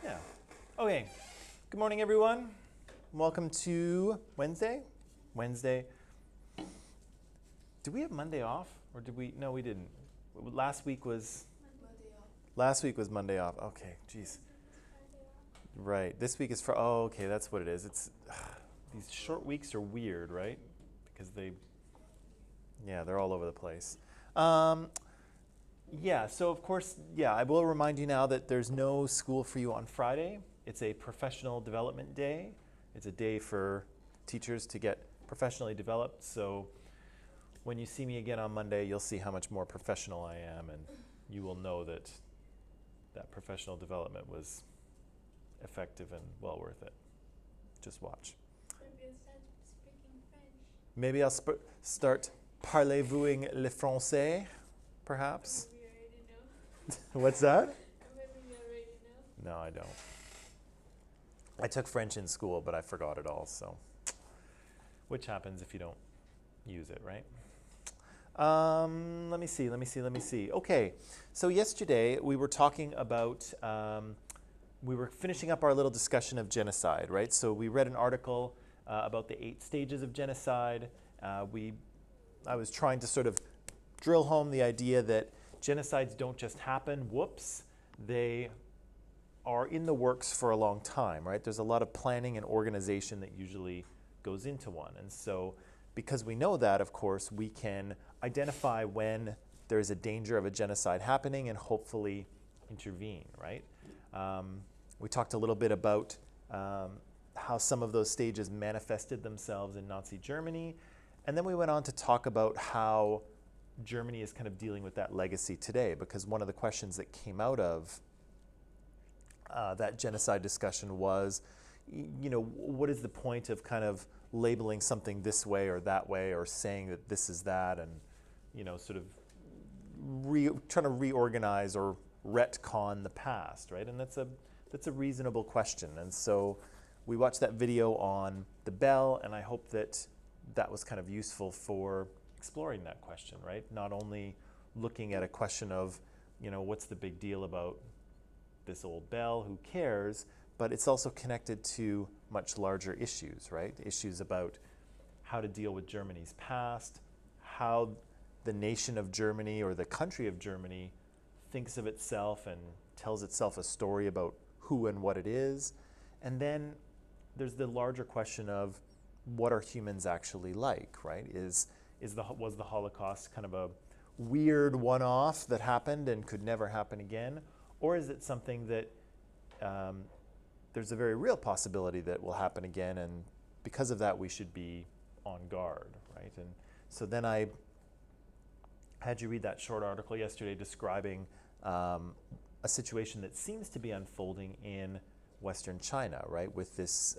Yeah. Okay. Good morning, everyone. Welcome to Wednesday. Wednesday. Did we have Monday off, or did we? No, we didn't. Last week was. Monday off. Last week was Monday off. Okay. Jeez. Right. This week is for. Oh, okay. That's what it is. It's these short weeks are weird, right? Because they. Yeah, they're all over the place. Um, Yeah, so of course, yeah, I will remind you now that there's no school for you on Friday. It's a professional development day. It's a day for teachers to get professionally developed. So when you see me again on Monday, you'll see how much more professional I am, and you will know that that professional development was effective and well worth it. Just watch. Maybe you start speaking French. Maybe I'll start parlez-vous le français, perhaps. Maybe you already know. What's that? Maybe you already know. No, I don't. I took French in school, but I forgot it all, so. Which happens if you don't use it, right? Let me see. Okay, so yesterday we were talking about, we were finishing up our little discussion of genocide, right? So we read an article about the 8 stages of genocide. I was trying to sort of drill home the idea that genocides don't just happen, whoops, they are in the works for a long time, right? There's a lot of planning and organization that usually goes into one. And so because we know that, of course, we can identify when there's a danger of a genocide happening and hopefully intervene, right? We talked a little bit about how some of those stages manifested themselves in Nazi Germany. And then we went on to talk about how Germany is kind of dealing with that legacy today, because one of the questions that came out of that genocide discussion was, what is the point of kind of labeling something this way or saying that this is that, and, sort of trying to reorganize or retcon the past, right? And that's a reasonable question. And so we watched that video on the bell, and I hope that that was kind of useful for exploring that question, right? Not only looking at a question of, what's the big deal about this old bell, who cares, but it's also connected to much larger issues, right? Issues about how to deal with Germany's past, how the nation of Germany or the country of Germany thinks of itself and tells itself a story about who and what it is. And then there's the larger question of what are humans actually like, right? Was the Holocaust kind of a weird one-off that happened and could never happen again? Or is it something that there's a very real possibility that will happen again, and because of that we should be on guard, right? And so then I had you read that short article yesterday describing a situation that seems to be unfolding in Western China, right, with this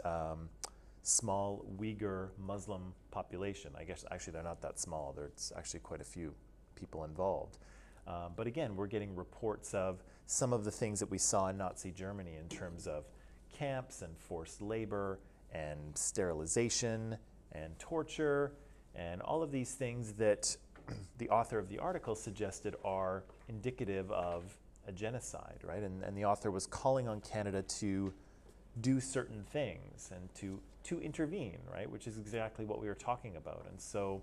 small Uyghur Muslim population. I guess actually they're not that small. There's actually quite a few people involved. But again, we're getting reports of some of the things that we saw in Nazi Germany in terms of camps and forced labor and sterilization and torture and all of these things that the author of the article suggested are indicative of a genocide, right? And the author was calling on Canada to do certain things and to intervene, right? Which is exactly what we were talking about. And so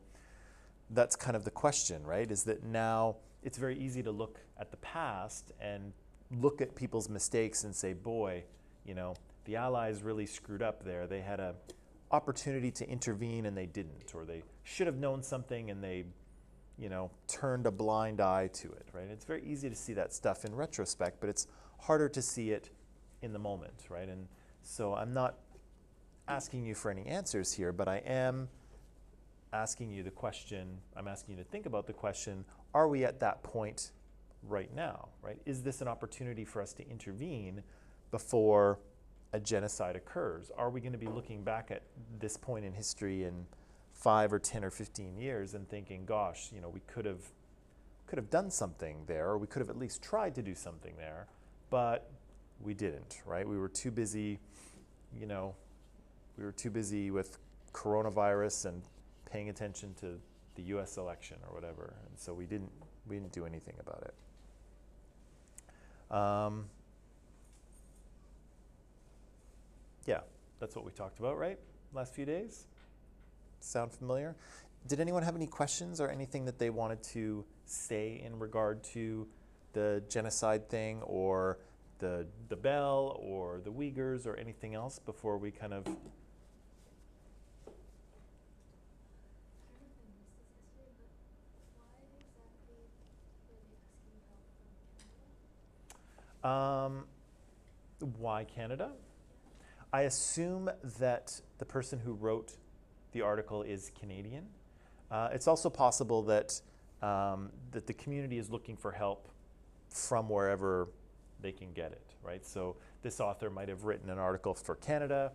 that's kind of the question, right? Is that now it's very easy to look at the past and look at people's mistakes and say, boy, the Allies really screwed up there. They had an opportunity to intervene and they didn't, or they should have known something and they, turned a blind eye to it, right? It's very easy to see that stuff in retrospect, but it's harder to see it in the moment, right? And so I'm not asking you for any answers here, but I am asking you the question, I'm asking you to think about the question, are we at that point right now, right? Is this an opportunity for us to intervene before a genocide occurs? Are we going to be looking back at this point in history in 5 or 10 or 15 years and thinking, gosh, we could have done something there, or we could have at least tried to do something there, but we didn't, right? We were too busy, with coronavirus and paying attention to the US election or whatever, and so we didn't do anything about it. Yeah, that's what we talked about, right? Last few days? Sound familiar? Did anyone have any questions or anything that they wanted to say in regard to the genocide thing or the Bell or the Uyghurs or anything else before we kind of... I don't know if I missed this yesterday, but why exactly were they asking help from Canada? Why Canada? Yeah. I assume that the person who wrote the article is Canadian. It's also possible that that the community is looking for help from wherever they can get it, right? So this author might have written an article for Canada,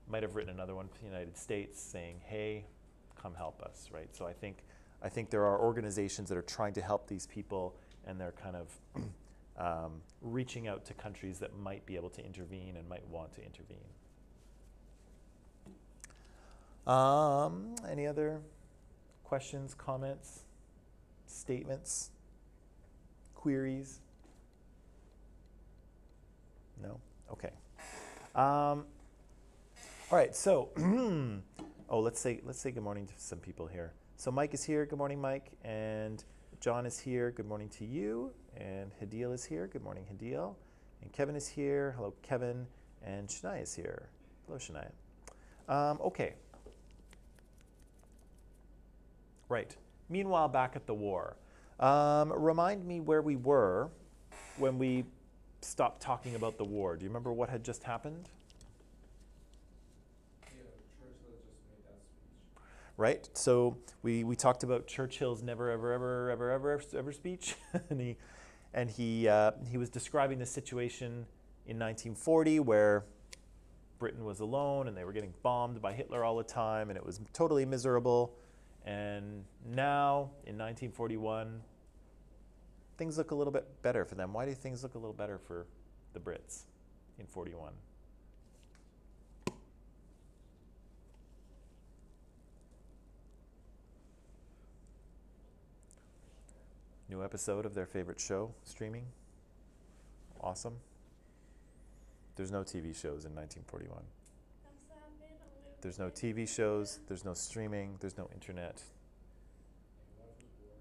might have written another one for the United States saying, hey, come help us, right? So I think there are organizations that are trying to help these people, and they're kind of reaching out to countries that might be able to intervene and might want to intervene. Any other questions, comments, statements, queries? No? Okay. All right, so, let's say good morning to some people here. So Mike is here. Good morning, Mike. And John is here. Good morning to you. And Hadil is here. Good morning, Hadil. And Kevin is here. Hello, Kevin. And Shania is here. Hello, Shania. Okay. Right. Meanwhile, back at the war. Remind me where we were when we stopped talking about the war. Do you remember what had just happened? Yeah, Churchill just made that speech. Right. So we talked about Churchill's never ever ever ever ever ever speech, and he was describing the situation in 1940 where Britain was alone and they were getting bombed by Hitler all the time, and it was totally miserable. And now in 1941, things look a little bit better for them. Why do things look a little better for the Brits in 41? New episode of their favorite show streaming. Awesome. There's no TV shows in 1941. I'm sad, man. I'm living There's no it. TV shows, there's no streaming, there's no internet. And life was boring.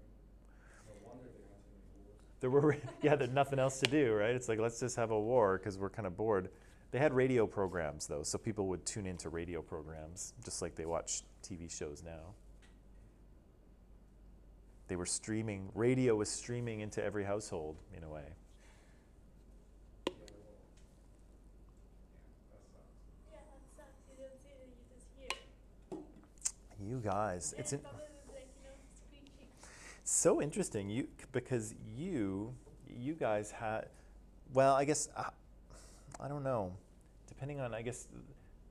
No wonder they had to make wars. There were, yeah, there's nothing else to do, right? It's like, let's just have a war because we're kind of bored. They had radio programs though, so people would tune into radio programs just like they watch TV shows now. They were streaming, radio was streaming into every household in a way. Yeah, well, yeah, that sucks. Yeah, that sucks. You don't see it, you just hear. You guys, it's And probably was like, screeching. so interesting. Because you guys had, well, I guess I don't know. Depending on, I guess,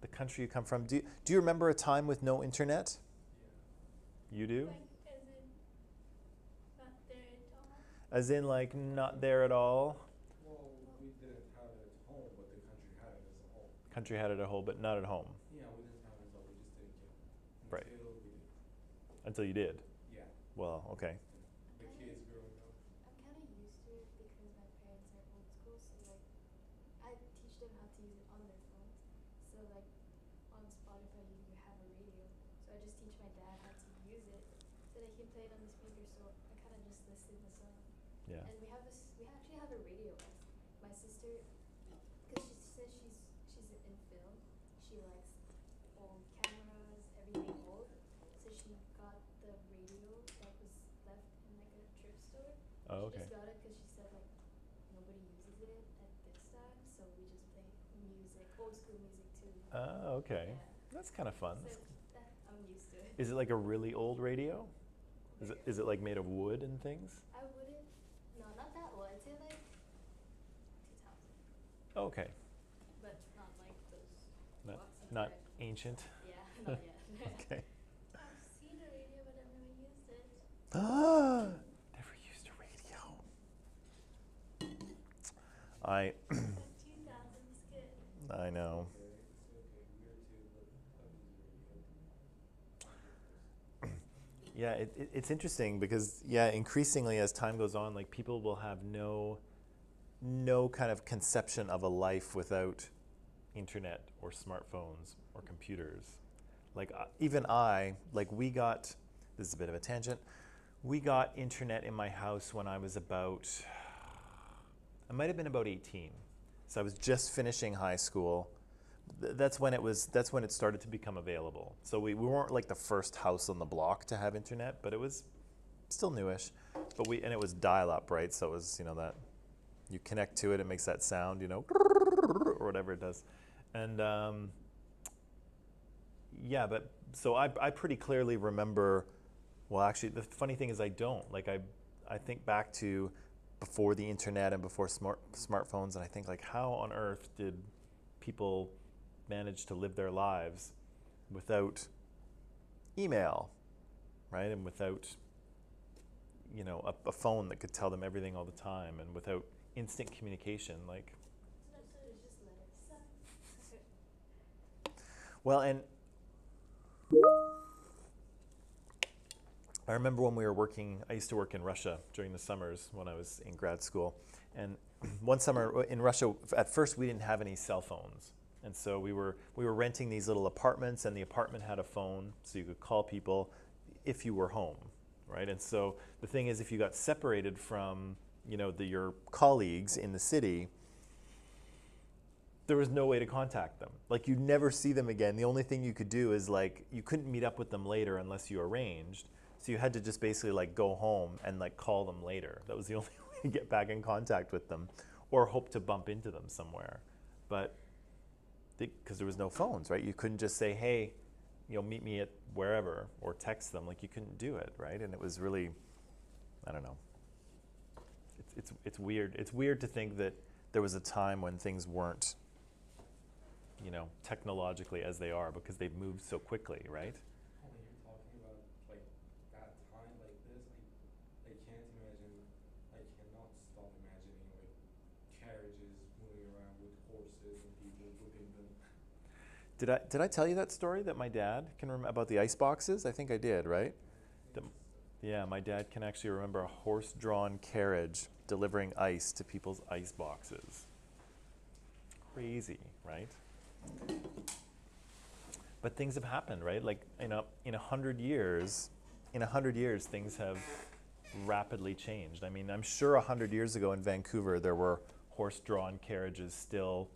the country you come from. Do you remember a time with no internet? Yeah. You do? Like, as in, not there at all. As in, like, not there at all? Well, we didn't have it at home, but the country had it as a whole. Country had it at home, but not at home. Yeah, we didn't have it, so we just didn't get it. Right. Until we did. Until you did. Yeah. Well, okay. The kids growing up. I'm kind of used to it because my parents are old school, so like I teach them how to use it on their phones. So like on Spotify you have a radio, so I just teach my dad how to use it so that he can play it on the speaker. So I kind of just listen to song. Yeah. And we actually have a radio. My sister, because she says she's in film, she likes old cameras, everything old. So she got the radio that was left in like a thrift store. Oh, She okay. just got it because she said like nobody uses it at this time, so we just play music, old school music too. Oh, okay. Yeah. That's kind of fun. So that I'm used to it. Is it like a really old radio? Is it like made of wood and things? I wouldn't. No, not that one. I'd say like 2000, Okay. but not like those. Not, boxy not type. ancient. Yeah, not yet. Okay. I've seen a radio, but I've never used it. Never used a radio. I The 2000s good. I know. Okay, it's okay. We're too, but that was really good. Yeah, it's interesting because, yeah, increasingly as time goes on, like people will have no kind of conception of a life without internet or smartphones or computers. Like even I, like we got, this is a bit of a tangent, we got internet in my house when I was about, I might have been about 18. So I was just finishing high school. That's when it started to become available. So we weren't like the first house on the block to have internet, but it was still newish. And it was dial-up, right? So it was, that you connect to it, it makes that sound, or whatever it does. And yeah, but so I pretty clearly remember, well, actually, the funny thing is I don't. Like I think back to before the internet and before smartphones, and I think like, how on earth did people manage to live their lives without email, right? And without, a phone that could tell them everything all the time, and without instant communication, like. So it's just letters. Well, and I remember when we were working, I used to work in Russia during the summers when I was in grad school. And one summer in Russia, at first we didn't have any cell phones. And so we were renting these little apartments, and the apartment had a phone, so you could call people if you were home, right? And so the thing is, if you got separated from, your colleagues in the city, there was no way to contact them. Like, you'd never see them again. The only thing you could do is, like, you couldn't meet up with them later unless you arranged. So you had to just basically, like, go home and, like, call them later. That was the only way to get back in contact with them, or hope to bump into them somewhere. But because there was no phones, right? You couldn't just say, hey, meet me at wherever, or text them. Like, you couldn't do it, right? And it was really, I don't know. It's weird. It's weird to think that there was a time when things weren't, technologically as they are, because they've moved so quickly, right? When you're talking about like that time like this, I can't imagine. I cannot stop imagining like carriages moving around with horses and people whipping them. Did I tell you that story that my dad can remember about the ice boxes? I think I did, right? Yeah, my dad can actually remember a horse-drawn carriage delivering ice to people's ice boxes. Crazy, right? But things have happened, right? Like in 100 years, things have rapidly changed. I mean, I'm sure 100 years ago in Vancouver, there were horse-drawn carriages still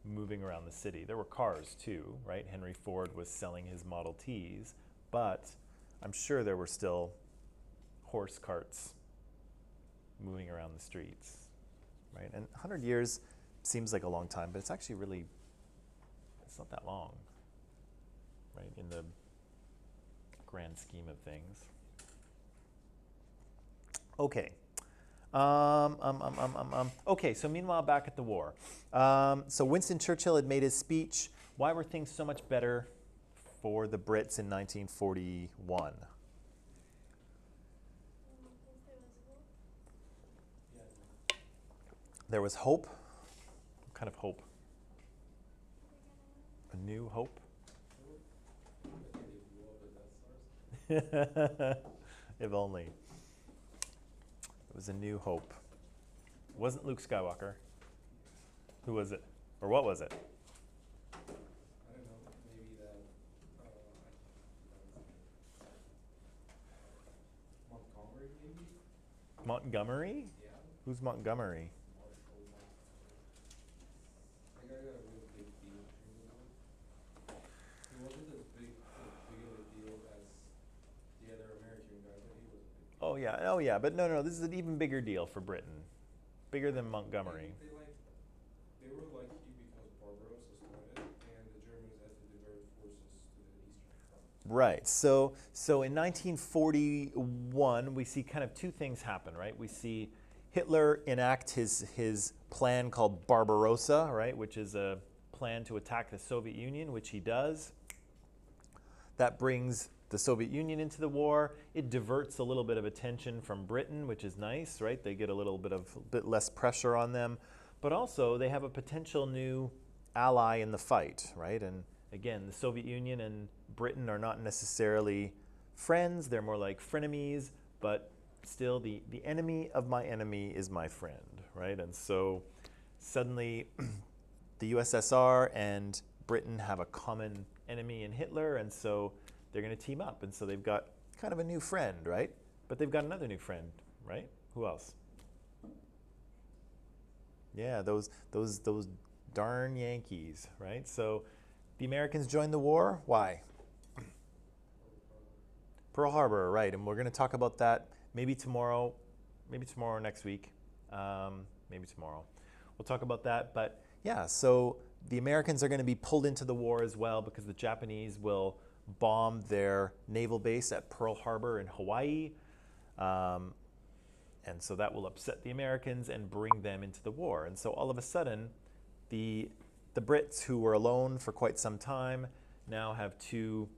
moving around the city. There were cars too, right? Henry Ford was selling his Model Ts, but I'm sure there were still horse carts moving around the streets, right? And 100 years seems like a long time, but it's actually really, it's not that long, right? In the grand scheme of things. Okay. Okay, so meanwhile, back at the war. So Winston Churchill had made his speech. Why were things so much better for the Brits in 1941? There was hope. What kind of hope? A new hope? If only. It was a new hope. It wasn't Luke Skywalker. Who was it? Or what was it? I don't know. Maybe that. Montgomery, maybe. Montgomery? Yeah. Who's Montgomery? I got a really big deal during the war. He wasn't as big of a deal as the other American guy, but he was a big deal. Oh yeah, but no, this is an even bigger deal for Britain. Bigger than Montgomery. They were lucky because Barbarossa started, and the Germans had to divert forces to the Eastern Front. Right. So in 1941, we see kind of two things happen, right? We see Hitler enact his plan called Barbarossa, right, which is a plan to attack the Soviet Union, which he does. That brings the Soviet Union into the war. It diverts a little bit of attention from Britain, which is nice, right? They get a little bit less pressure on them. But also, they have a potential new ally in the fight, right? And again, the Soviet Union and Britain are not necessarily friends. They're more like frenemies, but still the enemy of my enemy is my friend, right? And so suddenly the USSR and Britain have a common enemy in Hitler, and so they're going to team up. And so they've got kind of a new friend, right? But they've got another new friend, right? Who else? Yeah, those darn Yankees, right? So the Americans joined the war. Why? Pearl Harbor, right? And we're going to talk about that maybe tomorrow or next week, maybe tomorrow. We'll talk about that. But yeah, so the Americans are going to be pulled into the war as well because the Japanese will bomb their naval base at Pearl Harbor in Hawaii. And so that will upset the Americans and bring them into the war. And so all of a sudden, the Brits, who were alone for quite some time, now have two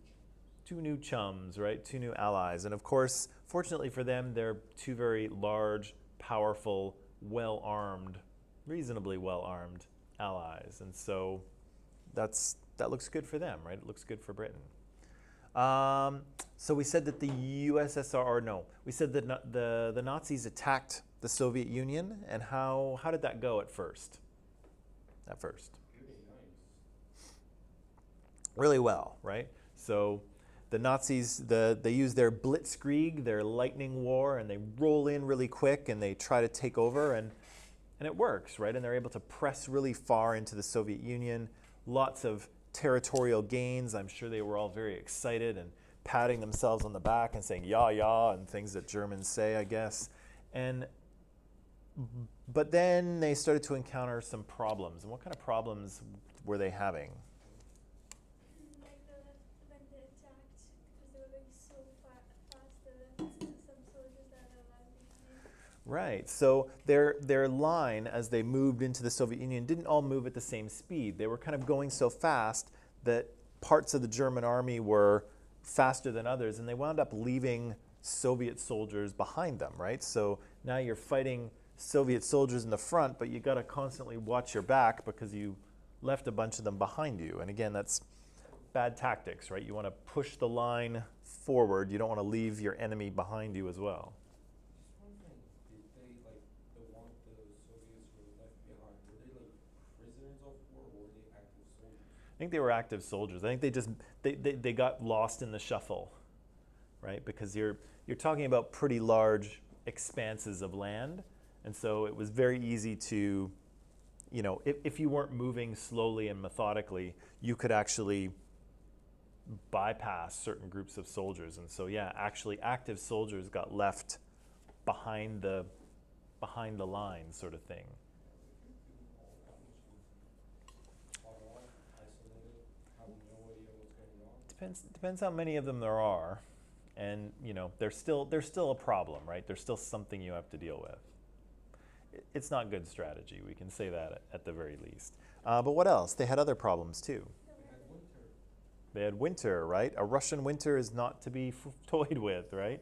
new chums, right? Two new allies. And of course, fortunately for them, they're two very large, powerful, well-armed, reasonably well-armed allies. And so that looks good for them, right? It looks good for Britain. So we said that the USSR, or no, we said that the Nazis attacked the Soviet Union, and how did that go at first? At first. Really well, right? So the Nazis, they use their blitzkrieg, their lightning war, and they roll in really quick and they try to take over, and it works, right? And they're able to press really far into the Soviet Union. Lots of territorial gains. I'm sure they were all very excited and patting themselves on the back and saying "ya ya" and things that Germans say, I guess. But then they started to encounter some problems. And what kind of problems were they having? Like when they attacked, because they were going so fast, there were some soldiers that were left behind. Right. So their line, as they moved into the Soviet Union, didn't all move at the same speed. They were kind of going so fast that parts of the German army were faster than others, and they wound up leaving Soviet soldiers behind them, right? So now you're fighting Soviet soldiers in the front, but you got to constantly watch your back because you left a bunch of them behind you. And again, that's bad tactics, right? You want to push the line forward. You don't want to leave your enemy behind you as well. Just wondering, did they, like, the Soviets who were left behind, were they, like, prisoners of war, or were they active soldiers? I think they were active soldiers. I think they got lost in the shuffle, right? Because you're talking about pretty large expanses of land, and so it was very easy to, you know, if you weren't moving slowly and methodically, you could actually bypass certain groups of soldiers. And so yeah, actually active soldiers got left behind the line, sort of thing. Depends how many of them there are, and you know, there's still a problem, right? There's still something you have to deal with. It's not good strategy. We can say that at the very least. But what else? They had other problems too. They had winter, right? A Russian winter is not to be toyed with, right?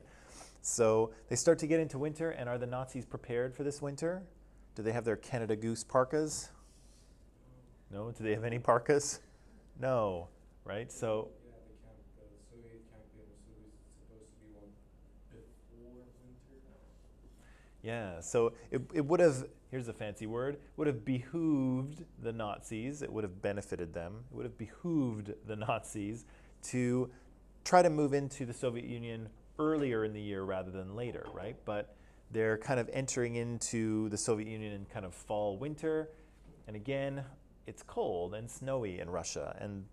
So they start to get into winter, and are the Nazis prepared for this winter? Do they have their Canada Goose parkas? No? Do they have any parkas? No, right? So Yeah, the Soviet campaign was supposed to be one before winter. yeah, so it would have, here's a fancy word, would have behooved the Nazis, it would have benefited them, it would have behooved the Nazis to try to move into the Soviet Union earlier in the year rather than later, right? But they're kind of entering into the Soviet Union in kind of fall, winter, and again, it's cold and snowy in Russia, and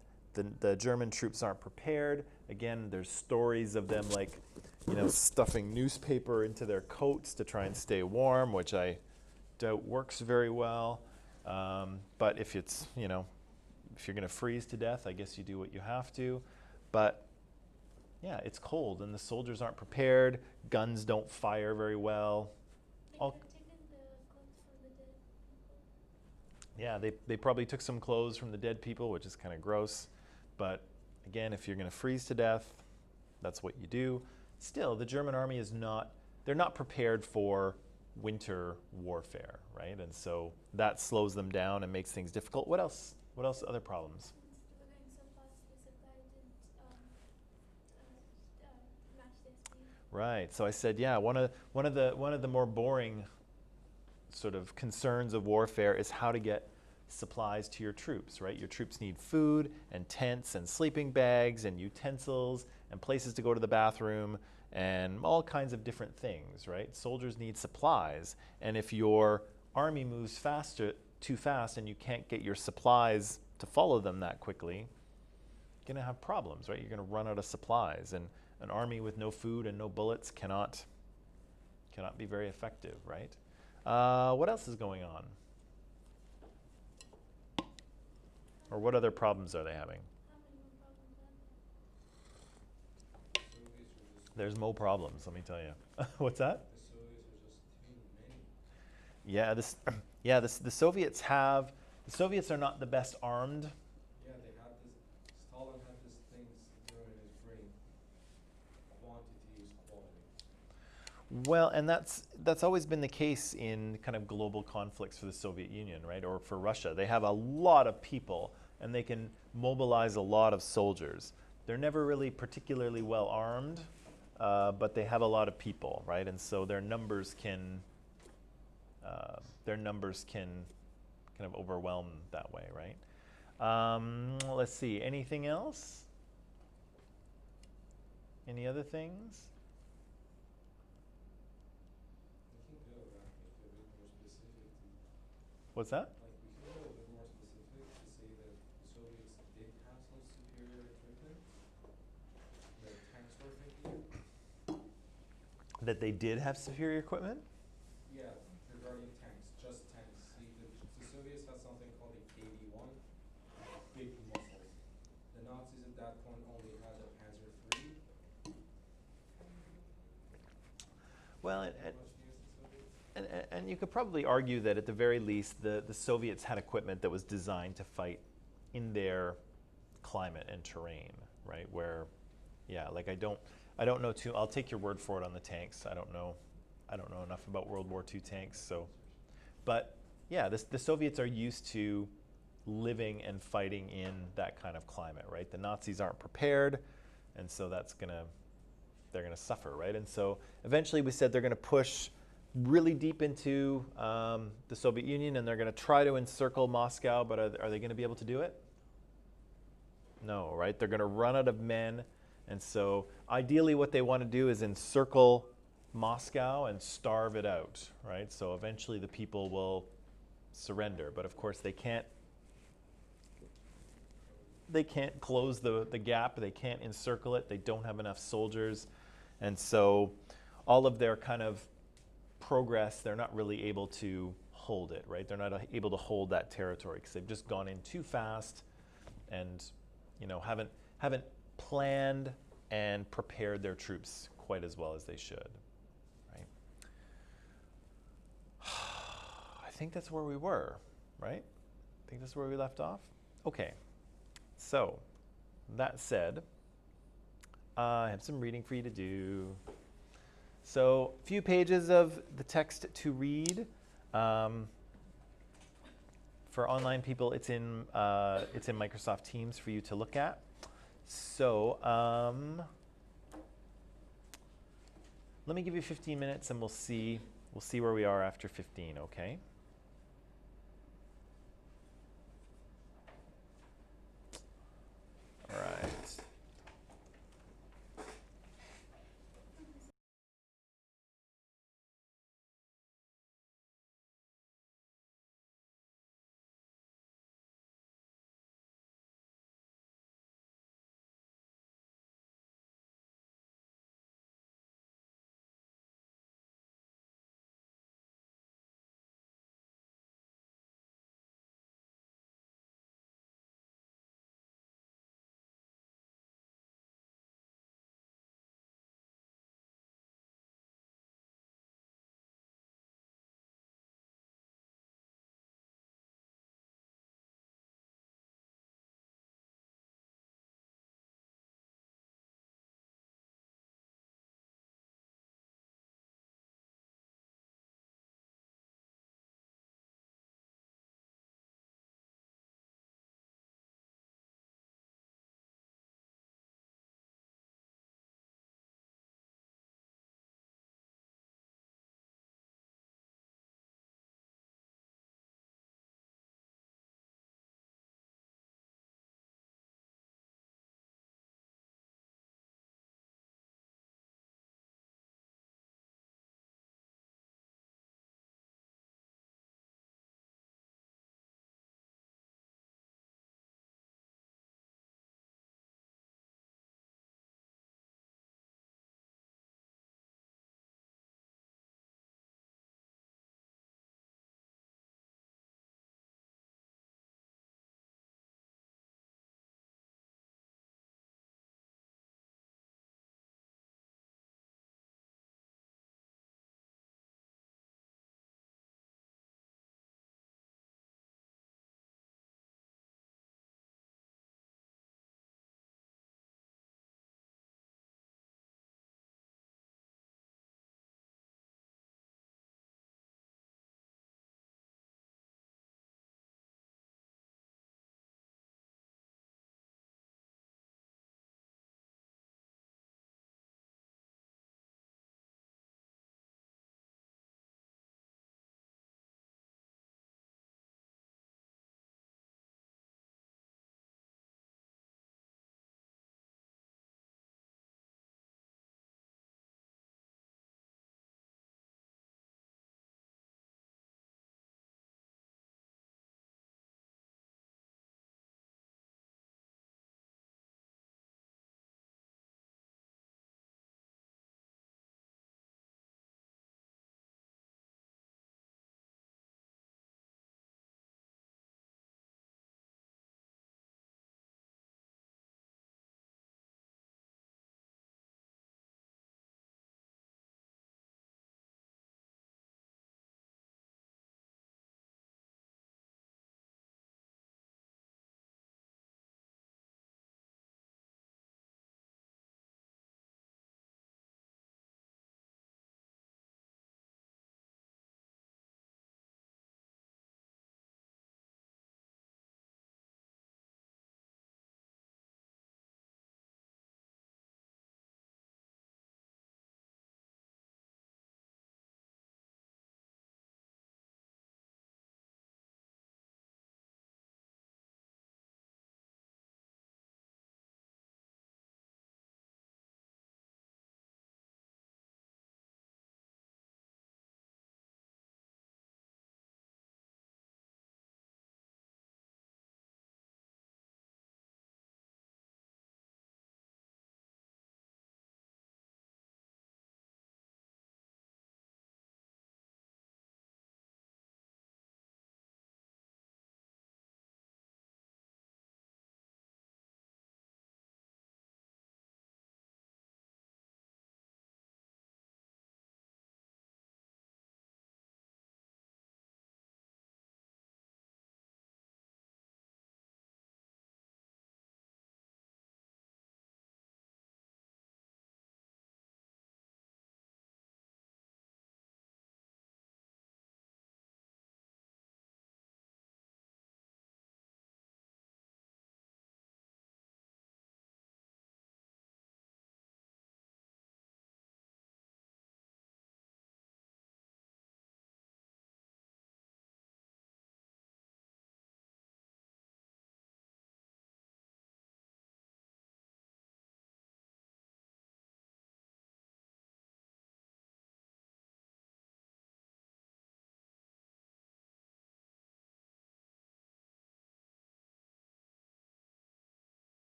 the German troops aren't prepared. Again, there's stories of them, like, you know, stuffing newspaper into their coats to try and stay warm, which I doubt works very well. But if it's, you know, if you're going to freeze to death, I guess you do what you have to. But yeah, it's cold and the soldiers aren't prepared. Guns don't fire very well. They have taken the clothes from the dead people. Yeah, they probably took some clothes from the dead people, which is kind of gross. But again, if you're going to freeze to death, that's what you do. Still, the German army they're not prepared for winter warfare, right? And so that slows them down and makes things difficult. What else? What else? Other problems? They were going so fast, the supply didn't match their speed. Right. So I said, yeah, one of the more boring sort of concerns of warfare is how to get supplies to your troops, right? Your troops need food and tents and sleeping bags and utensils and places to go to the bathroom and all kinds of different things, right? Soldiers need supplies, and if your army moves too fast and you can't get your supplies to follow them that quickly, you're gonna have problems, right? You're gonna run out of supplies, and an army with no food and no bullets cannot be very effective, right? What else is going on? Or what other problems are they having? There's no problems, let me tell you. What's that? The Soviets are just too many. Yeah, the Soviets are not the best armed. Yeah, they had this, Stalin had this thing during his brain. Quantity is quality. Well, and that's always been the case in kind of global conflicts for the Soviet Union, right? Or for Russia. They have a lot of people and they can mobilize a lot of soldiers. They're never really particularly well armed, but they have a lot of people, right? And so their numbers can kind of overwhelm that way, right? Let's see, anything else? Any other things? We can go back like a bit more specific to, What's that? like we can go a bit more specific to say that the Soviets did have some superior equipment. Their tanks were thinking. That they did have superior equipment? Yeah, regarding tanks, just tanks. See, the Soviets had something called a KV-1, big muscles. The Nazis at that point only had a Panzer III. Well, Much against the Soviets. and you could probably argue that at the very least, the Soviets had equipment that was designed to fight in their climate and terrain, right? Where, yeah, like I don't know too. I'll take your word for it on the tanks. I don't know enough about World War II tanks, so. But yeah, the Soviets are used to living and fighting in that kind of climate, right? The Nazis aren't prepared, and so they're gonna suffer, right? And so eventually we said they're gonna push really deep into the Soviet Union, and they're gonna try to encircle Moscow, but are they gonna be able to do it? No, right? They're gonna run out of men, and so ideally what they wanna do is encircle Moscow and starve it out, right? So eventually the people will surrender, but of course they can't close the gap, they can't encircle it, they don't have enough soldiers, and so all of their kind of progress, they're not really able to hold it, right? They're not able to hold that territory because they've just gone in too fast and, you know, haven't planned and prepared their troops quite as well as they should, right? I think that's where we were, right? I think that's where we left off. Okay, so that said, I have some reading for you to do. So a few pages of the text to read. For online people, it's in Microsoft Teams for you to look at. So let me give you 15 minutes, and we'll see where we are after 15. Okay. All right.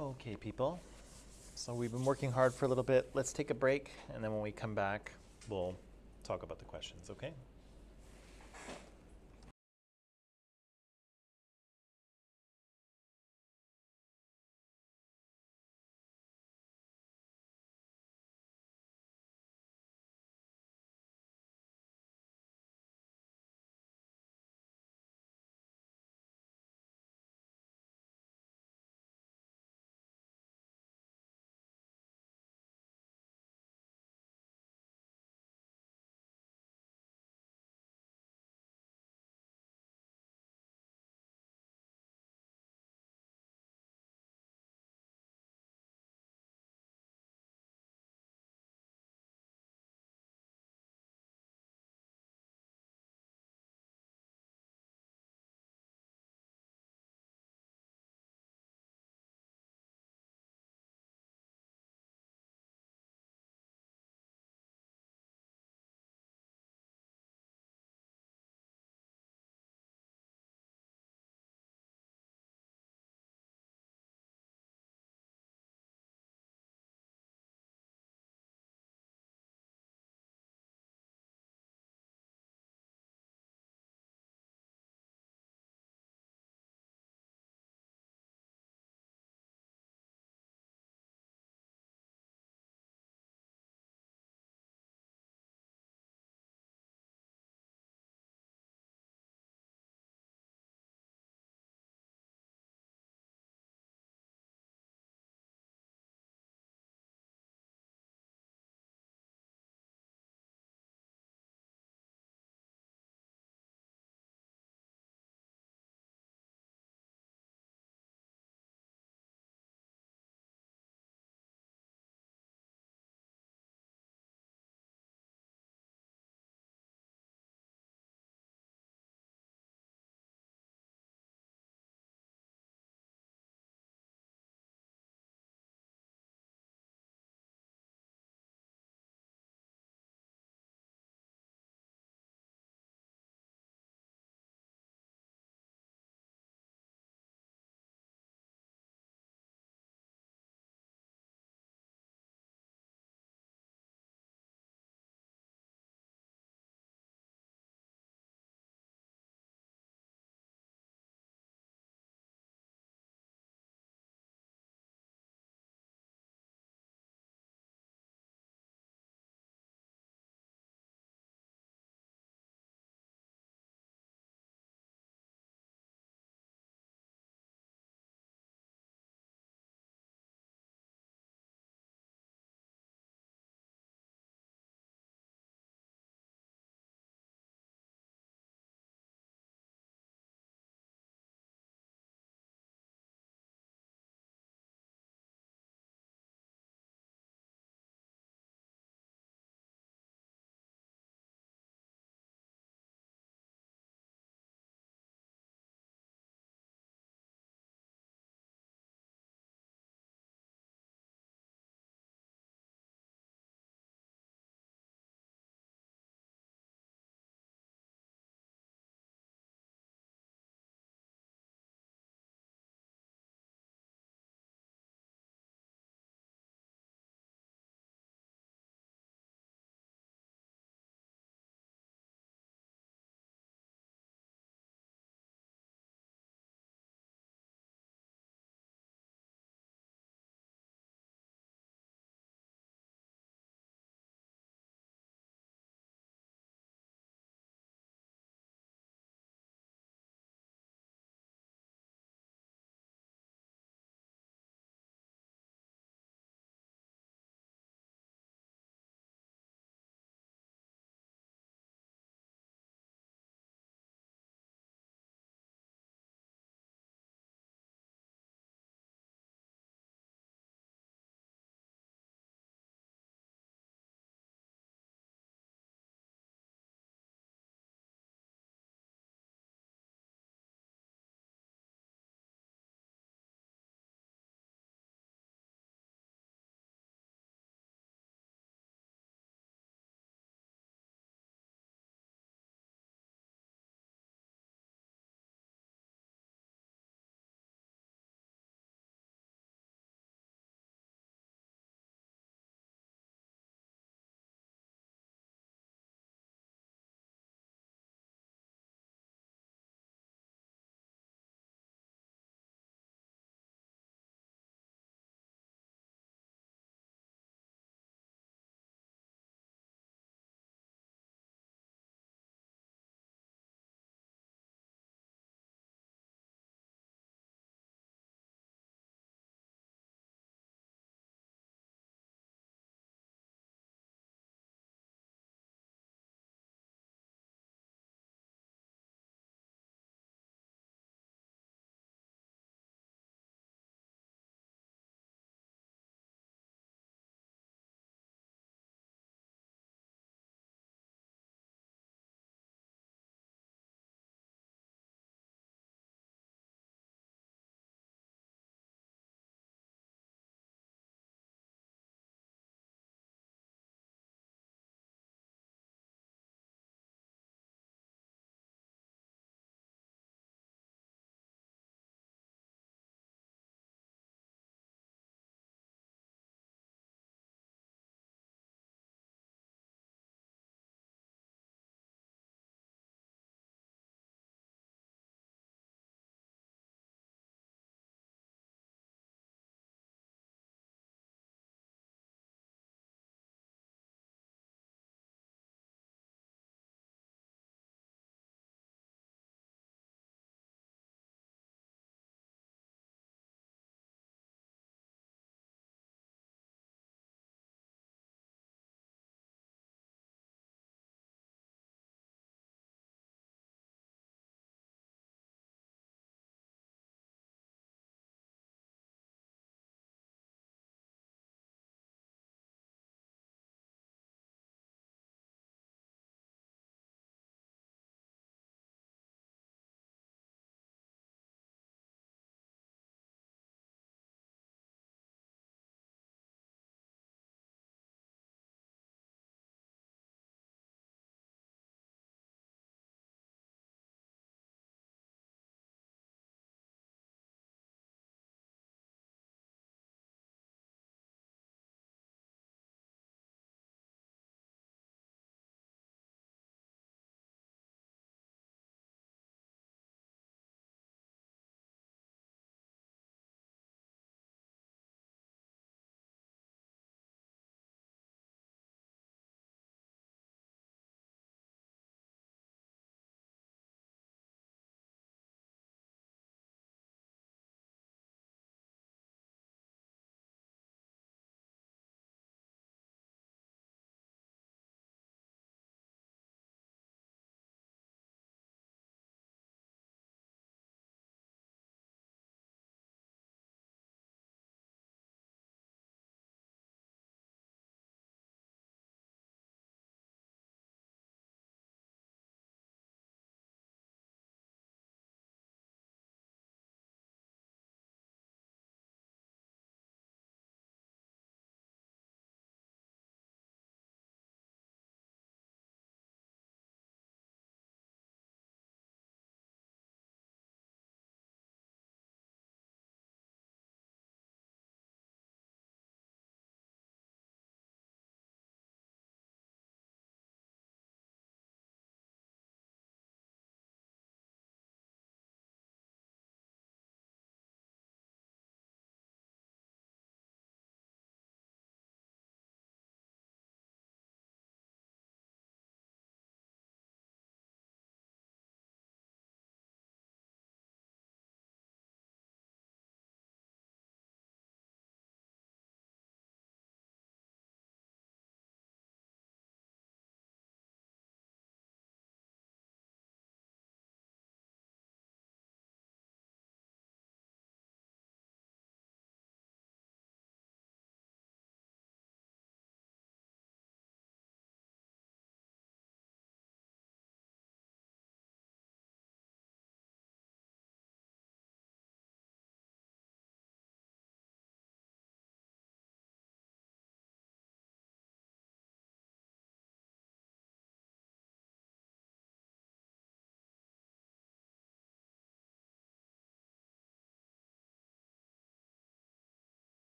Okay, people. So we've been working hard for a little bit. Let's take a break, and then when we come back, we'll talk about the questions, okay?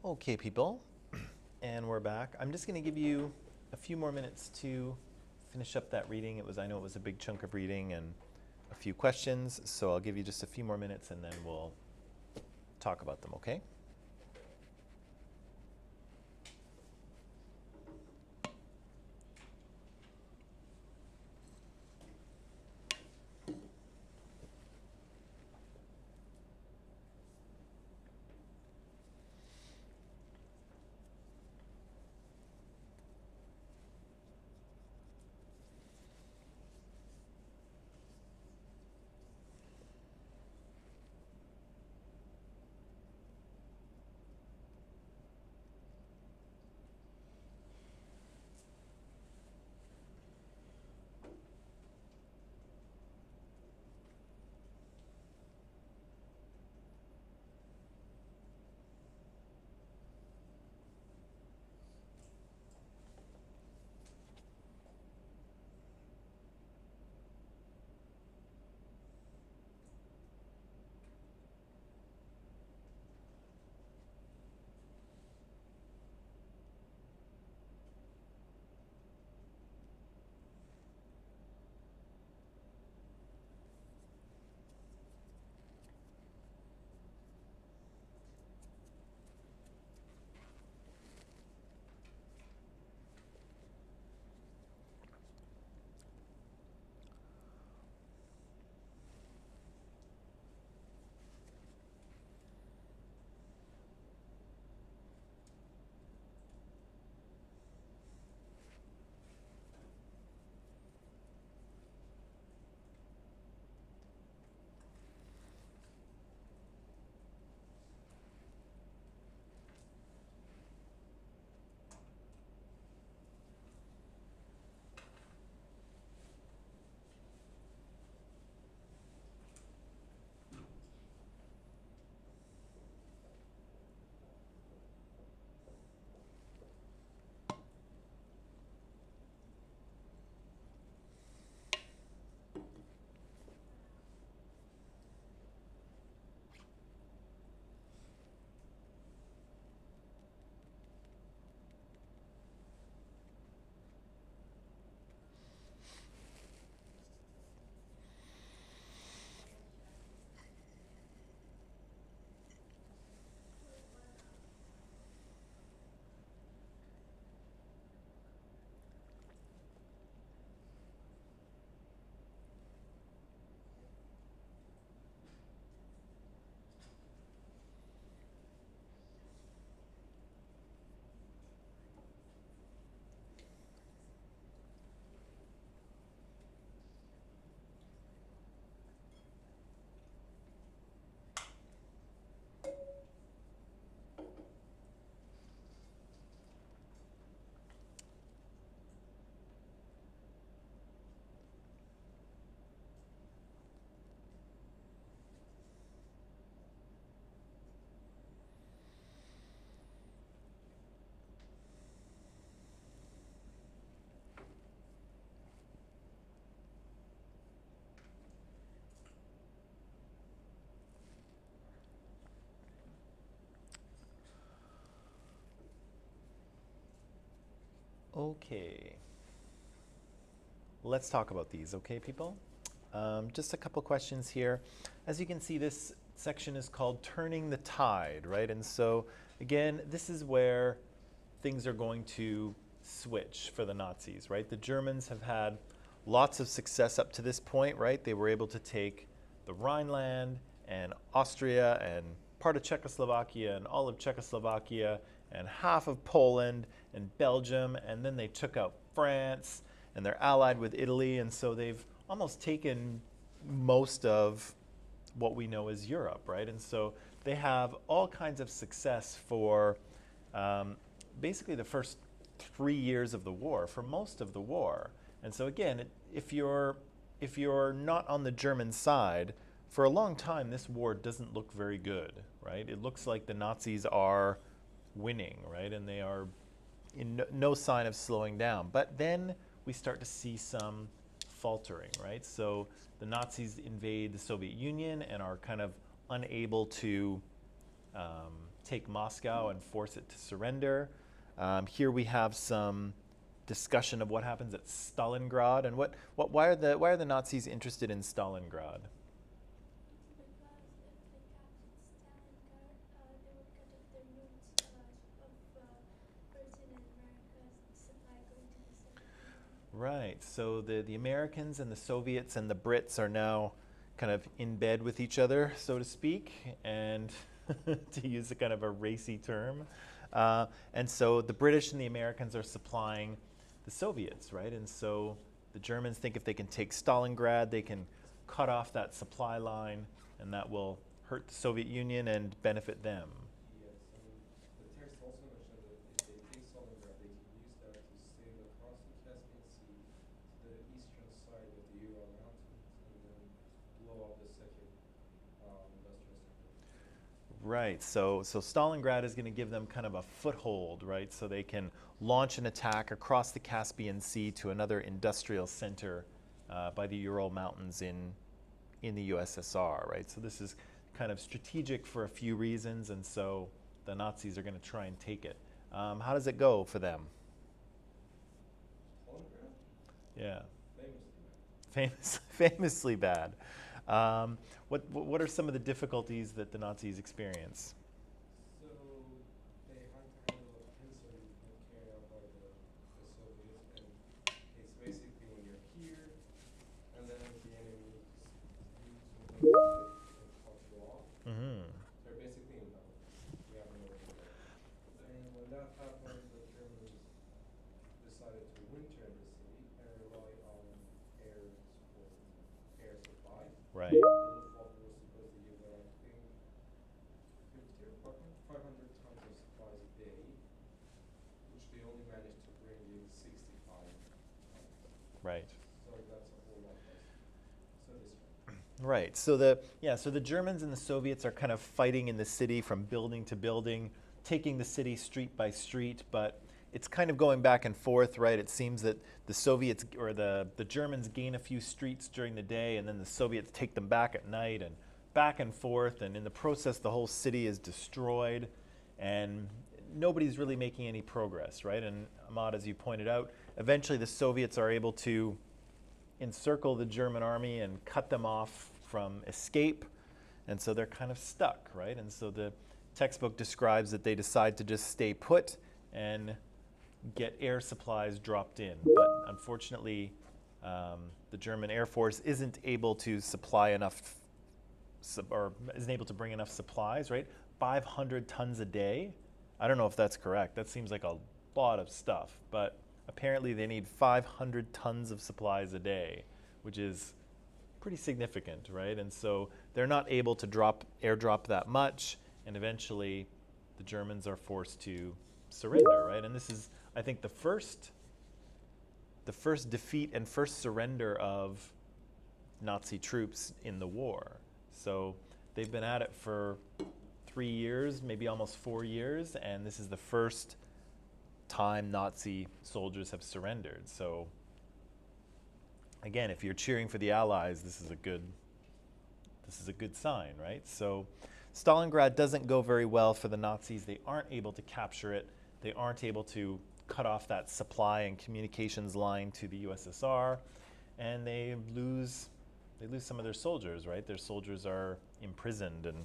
Okay, people, and we're back. I'm just going to give you a few more minutes to finish up that reading. I know it was a big chunk of reading and a few questions, so I'll give you just a few more minutes and then we'll talk about them, okay? Okay. Let's talk about these, okay, people? Just a couple questions here. As you can see, this section is called Turning the Tide, right? And so, again, this is where things are going to switch for the Nazis, right? The Germans have had lots of success up to this point, right? They were able to take the Rhineland and Austria and part of Czechoslovakia and all of Czechoslovakia and half of Poland and Belgium, and then they took out France, and they're allied with Italy, and so they've almost taken most of what we know as Europe, right? And so they have all kinds of success for basically the first 3 years of the war, for most of the war. And so again, if you're not on the German side, for a long time this war doesn't look very good, right? It looks like the Nazis are winning, right? And they are in no sign of slowing down. But then we start to see some faltering, right? So the Nazis invade the Soviet Union and are kind of unable to take Moscow and force it to surrender. Here we have some discussion of what happens at Stalingrad and why are the Nazis interested in Stalingrad? Because if they captured Stalingrad, they would cut off their routes of Britain and America's supply going to the Soviet Union. Right. So the Americans and the Soviets and the Brits are now kind of in bed with each other, so to speak, and to use a kind of a racy term. And so the British and the Americans are supplying the Soviets, right? And so the Germans think if they can take Stalingrad, they can cut off that supply line, and that will hurt the Soviet Union and benefit them. Yes, and the text also mentioned that if they take Stalingrad, they can use that to sail across the Caspian Sea to the eastern side of the Ural Mountains and then blow up the second industrial center. Right, so Stalingrad is going to give them kind of a foothold, right? So they can launch an attack across the Caspian Sea to another industrial center by the Ural Mountains in the USSR, right? So this is kind of strategic for a few reasons, and so the Nazis are going to try and take it. How does it go for them? Stalingrad? Yeah, Famously bad. famously bad. What are some of the difficulties that the Nazis experience? So they had to handle a pincer movement carried out by the Soviets, and it's basically when you're here, and then the enemy uses something and cut you off. Mm-hmm. They're basically in battle. We have no idea. And when that happened, the Germans decided to winter in the city and rely on air support, air supply. Right. The Luftwaffe was supposed to give them, I think, 50 or 500 tons of supplies a day, which they only managed to bring in 65 tons. Right. So that's a whole lot less. So this one. Right. So the Germans and the Soviets are kind of fighting in the city from building to building, taking the city street by street, but it's kind of going back and forth, right? It seems that the Soviets or the Germans gain a few streets during the day, and then the Soviets take them back at night, and back and forth, and in the process the whole city is destroyed, and nobody's really making any progress, right? And Ahmad, as you pointed out, eventually the Soviets are able to encircle the German army and cut them off from escape, and so they're kind of stuck, right? And so the textbook describes that they decide to just stay put and get air supplies dropped in. But unfortunately, the German Air Force isn't able to supply enough, or isn't able to bring enough supplies, right? 500 tons a day. I don't know if that's correct. That seems like a lot of stuff, but apparently they need 500 tons of supplies a day, which is pretty significant, right? And so they're not able to airdrop that much, and eventually the Germans are forced to surrender, right? And this is, I think, the first defeat and first surrender of Nazi troops in the war. So they've been at it for 3 years, maybe almost 4 years, and this is the first time Nazi soldiers have surrendered. So again, if you're cheering for the Allies, this is a good sign, right? So Stalingrad doesn't go very well for the Nazis. They aren't able to capture it. They aren't able to cut off that supply and communications line to the USSR, and they lose some of their soldiers, right? Their soldiers are imprisoned and,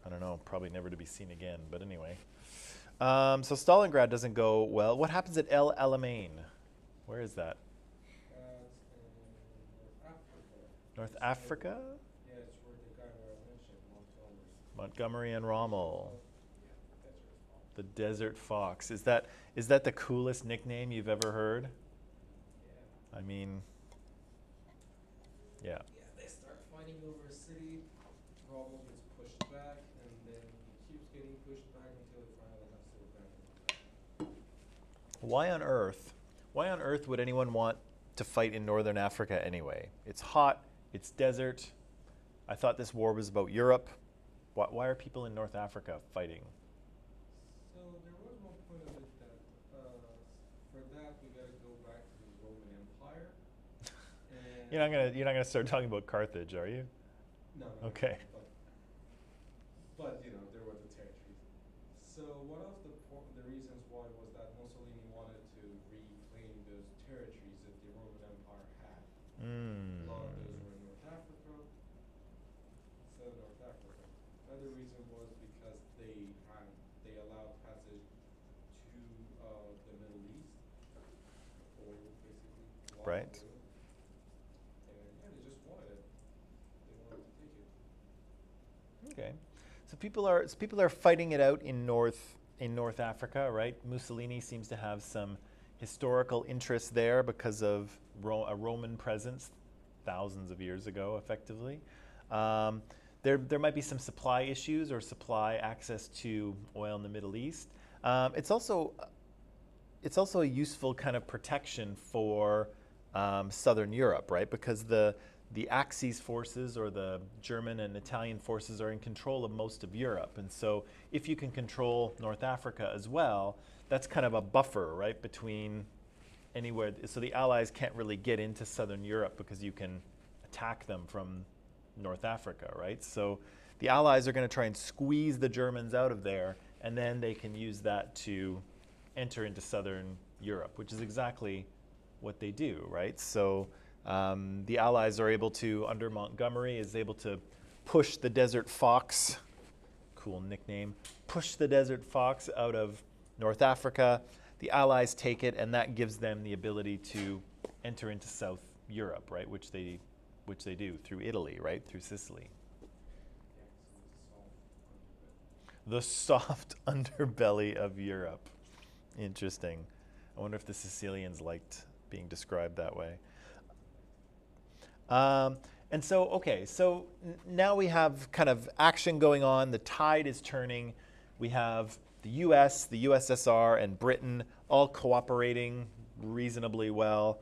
I don't know, probably never to be seen again, but anyway. So Stalingrad doesn't go well. What happens at El Alamein? Where is that? That's in North Africa. North Africa? Yeah, it's where the guy that I mentioned, Montgomery. Montgomery and Rommel. Yeah, that's where it's from. The Desert Fox. Is that the coolest nickname you've ever heard? Yeah. I mean, yeah. Yeah, they start fighting over a city. Rommel gets pushed back, and then he keeps getting pushed back until he finally has to abandon. Why on earth would anyone want to fight in northern Africa anyway? It's hot, it's desert. I thought this war was about Europe. Why are people in North Africa fighting? So there was one point of it that for that we gotta go back to the Roman Empire. And You're not gonna start talking about Carthage, are you? No. Okay. But there were the territories. So one of the reasons why was that Mussolini wanted to reclaim those territories that the Roman Empire had. A lot of those were in North Africa, southern North Africa. Another reason was because they allowed passage to the Middle East, oil basically, a lot of Right. oil. And yeah, they just wanted it. They wanted to take it. Okay, so people are fighting it out in North Africa, right? Mussolini seems to have some historical interest there because of a Roman presence thousands of years ago, effectively. There might be some supply issues or supply access to oil in the Middle East. It's also a useful kind of protection for Southern Europe, right? Because the Axis forces or the German and Italian forces are in control of most of Europe. And so if you can control North Africa as well, that's kind of a buffer, right, between anywhere. So the Allies can't really get into Southern Europe because you can attack them from North Africa, right? So the Allies are going to try and squeeze the Germans out of there, and then they can use that to enter into Southern Europe, which is exactly what they do, right? So the Allies are able to, under Montgomery, is able to push the Desert Fox, cool nickname, push the Desert Fox out of North Africa. The Allies take it, and that gives them the ability to enter into South Europe, right? Which they do through Italy, right? Through Sicily. Yeah, so the soft underbit. The soft underbelly of Europe. Interesting. I wonder if the Sicilians liked being described that way. And so, okay, so now we have kind of action going on. The tide is turning. We have the US, the USSR, and Britain all cooperating reasonably well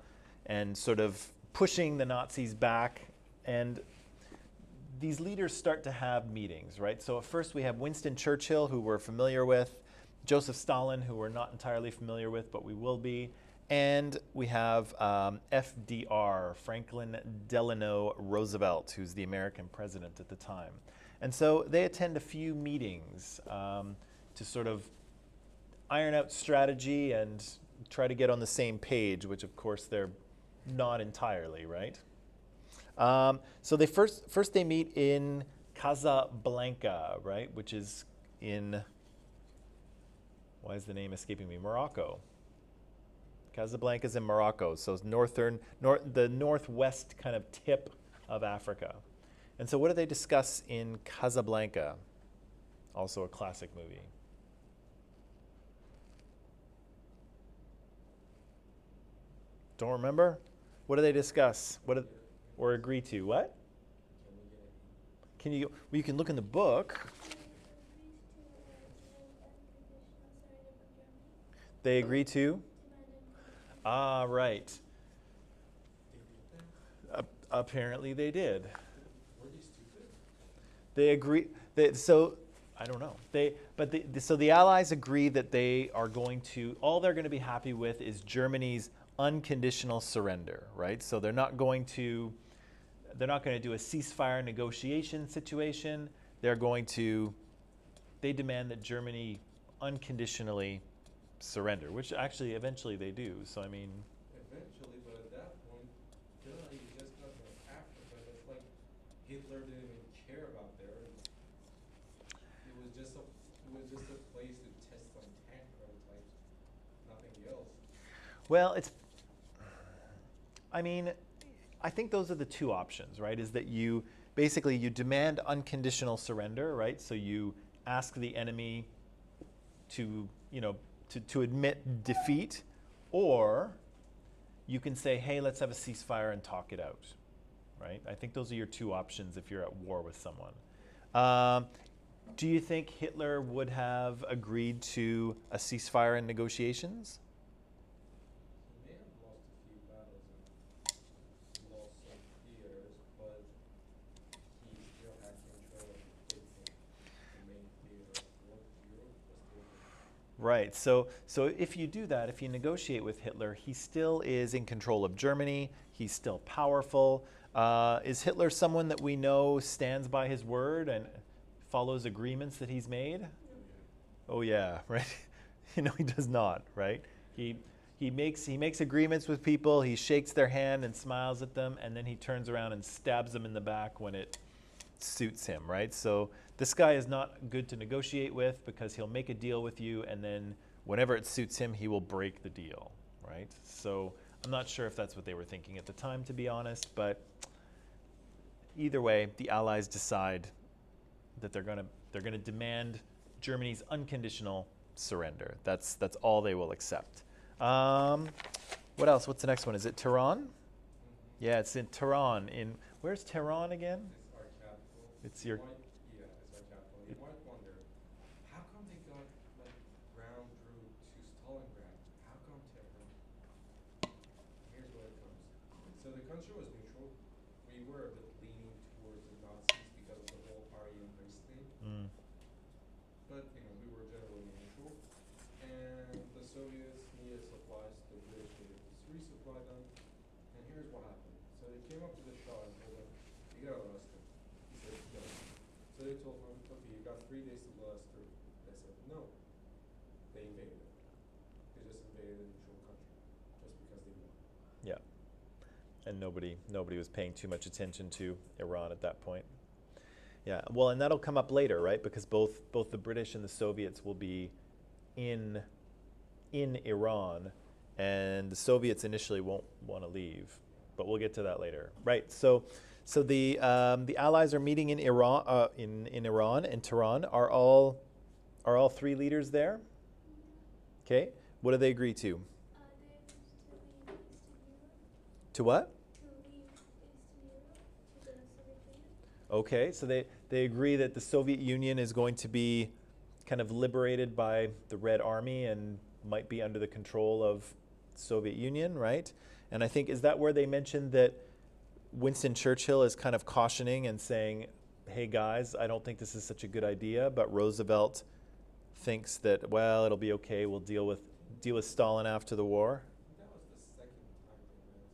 and sort of pushing the Nazis back. And these leaders start to have meetings, right? So at first we have Winston Churchill, who we're familiar with, Joseph Stalin, who we're not entirely familiar with, but we will be. And we have FDR, Franklin Delano Roosevelt, who's the American president at the time. And so they attend a few meetings to sort of iron out strategy and try to get on the same page, which of course they're not entirely, right? So they first they meet in Casablanca, right, which is in, why is the name escaping me? Morocco. Casablanca is in Morocco, so it's the northwest kind of tip of Africa. And so what do they discuss in Casablanca? Also a classic movie. Don't remember? What do they discuss? Or agree to? What? Can we get it? Well, you can look in the book. They agree to? Ah, right. Did we get that? Apparently they did. Were they stupid? They agree. So I don't know. So the Allies agree that they are going to. All they're going to be happy with is Germany's unconditional surrender, right? So they're not going to do a ceasefire negotiation situation. They demand that Germany unconditionally surrender, which actually eventually they do. So I mean, Eventually, but at that point, Italy just got North Africa. It's like Hitler didn't even care about there. It was just a place to test some tank prototypes, nothing else. well, I think those are the two options, right? Is that you demand unconditional surrender, right? So you ask the enemy to admit defeat, or you can say, hey, let's have a ceasefire and talk it out, right? I think those are your two options if you're at war with someone. Do you think Hitler would have agreed to a ceasefire and negotiations? He may have lost a few battles and lost some theaters, but he still had control of the main theater of Europe was still Right. So if you do that, if you negotiate with Hitler, he still is in control of Germany. He's still powerful. Is Hitler someone that we know stands by his word and follows agreements that he's made? Oh yeah, right. No, he does not, right? He he makes agreements with people. He shakes their hand and smiles at them, and then he turns around and stabs them in the back when it suits him, right? So this guy is not good to negotiate with because he'll make a deal with you, and then whenever it suits him, he will break the deal, right? So I'm not sure if that's what they were thinking at the time, to be honest, but either way, the Allies decide that they're gonna demand Germany's unconditional surrender. That's all they will accept. What else? What's the next one? Is it Tehran? Yeah, it's in Tehran. Where's Tehran again? It's our capital. It's your. Yeah, it's our capital. You might wonder, how come they got like ground route to Stalingrad? How come Tehran? Here's where it comes. So the country was neutral. We were a bit leaning towards the Nazis because of the whole Aryan race thing. Mm, But we were generally neutral, and the Soviets needed supplies. The British needed to resupply them. And here's what happened. So they came up to the Shah and told him, "You gotta let us through." He said, "No." So they told him, "Okay, you got 3 days to let us through." They said, "No." They invaded it. They just invaded a neutral country just because they won. yeah. And nobody was paying too much attention to Iran at that point. Yeah. Well, and that'll come up later, right? Because both the British and the Soviets will be in Iran, and the Soviets initially won't want to leave, but we'll get to that later. Right. So the Allies are meeting in Iran, in Iran and Tehran. Are all 3 leaders there? Okay. What do they agree to? They used to leave Eastern Europe. To what? To leave Eastern Europe to the Soviet Union. Okay, so they agree that the Soviet Union is going to be kind of liberated by the Red Army and might be under the control of Soviet Union, right? And I think, is that where they mentioned that Winston Churchill is kind of cautioning and saying, hey guys, I don't think this is such a good idea, but Roosevelt thinks that, well, it'll be okay, we'll deal with Stalin after the war? That was the second time they met.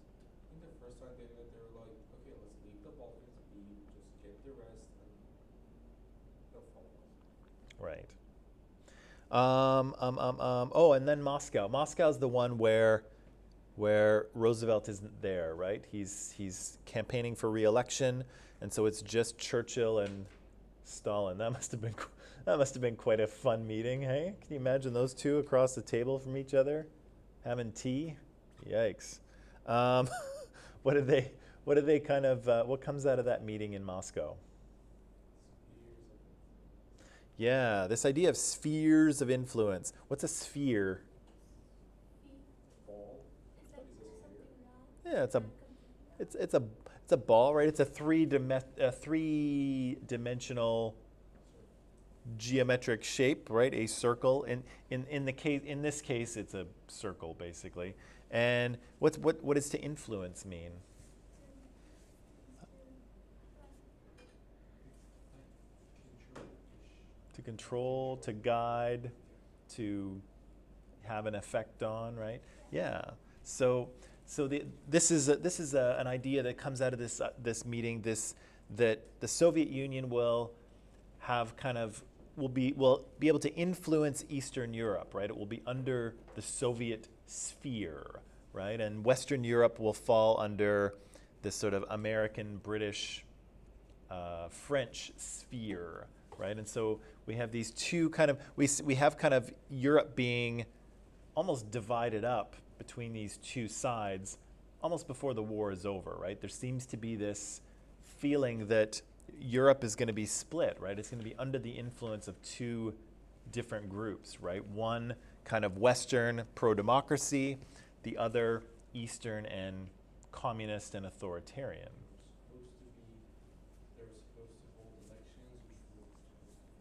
I think the first time they met, they were like, "Okay, let's leave the Balkans be, just get the rest, and they'll follow us." Right. Oh, and then Moscow. Moscow's the one where Roosevelt isn't there, right? He's campaigning for re-election, and so it's just Churchill and Stalin. That must have been quite a fun meeting, hey? Can you imagine those two across the table from each other, having tea? Yikes. What comes out of that meeting in Moscow? Yeah, this idea of spheres of influence. What's a sphere? Ball It's like is a something sphere. round. Yeah, it's a Like it's a ball, right? It's a three-dimensional geometric shape, right? A circle. In this case, it's a circle basically. And what does to influence mean? To control, to guide, to have an effect on, right? Yeah. So this is an idea that comes out of this meeting. That the Soviet Union will be able to influence Eastern Europe, right? It will be under the Soviet sphere, right? And Western Europe will fall under this sort of American, British, French sphere, right? And so we have these two we have kind of Europe being almost divided up between these two sides almost before the war is over, right? There seems to be this feeling that Europe is going to be split, right? It's going to be under the influence of two different groups, right? One kind of Western pro-democracy, the other Eastern and communist and authoritarian. They were supposed to hold elections, which were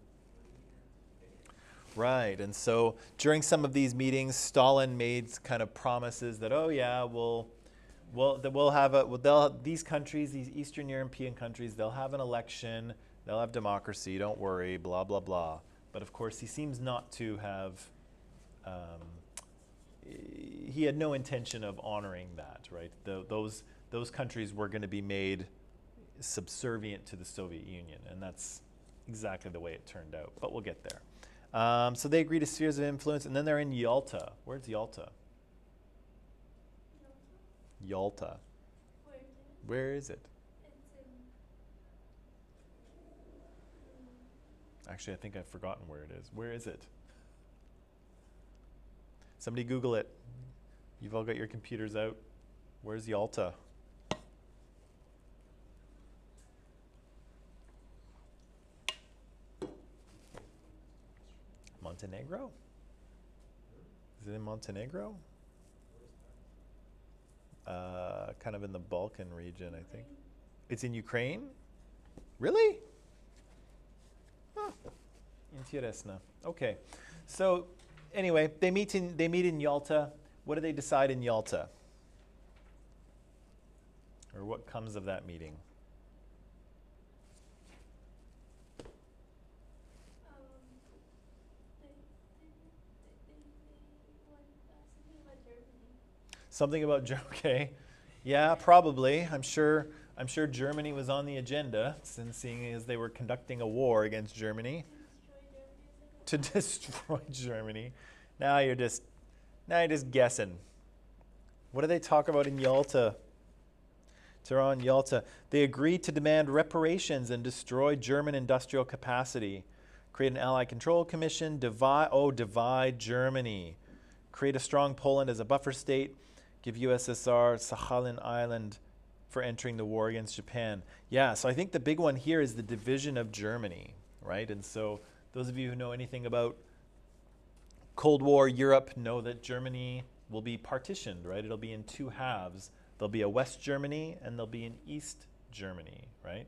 supposed to be free. Right, and so during some of these meetings, Stalin made kind of promises that, oh yeah, these countries, these Eastern European countries, they'll have an election, they'll have democracy, don't worry, blah, blah, blah. But of course, he seems not to have, he had no intention of honoring that, right? Those countries were going to be made subservient to the Soviet Union, and that's exactly the way it turned out, but we'll get there. So they agree to spheres of influence, and then they're in Yalta. Where's Yalta? Yalta. Where is it? Actually, I think I've forgotten where it is. Where is it? Somebody Google it. You've all got your computers out. Where's Yalta? Montenegro? Is it in Montenegro? Kind of in the Balkan region, I think. It's in Ukraine? Really? Huh. Интересно. Okay. So anyway, they meet in Yalta. What do they decide in Yalta? Or what comes of that meeting? Something about Germany. Okay, yeah, probably. I'm sure Germany was on the agenda, since seeing as they were conducting a war against Germany. To destroy Germany. Now you're just guessing. What do they talk about in Yalta? Tehran, Yalta. They agreed to demand reparations and destroy German industrial capacity. Create an Allied Control Commission. Divide Germany. Create a strong Poland as a buffer state. Give USSR Sakhalin Island for entering the war against Japan. Yeah, so I think the big one here is the division of Germany, right? And so those of you who know anything about Cold War Europe know that Germany will be partitioned, right? It'll be in two halves. There'll be a West Germany and there'll be an East Germany, right?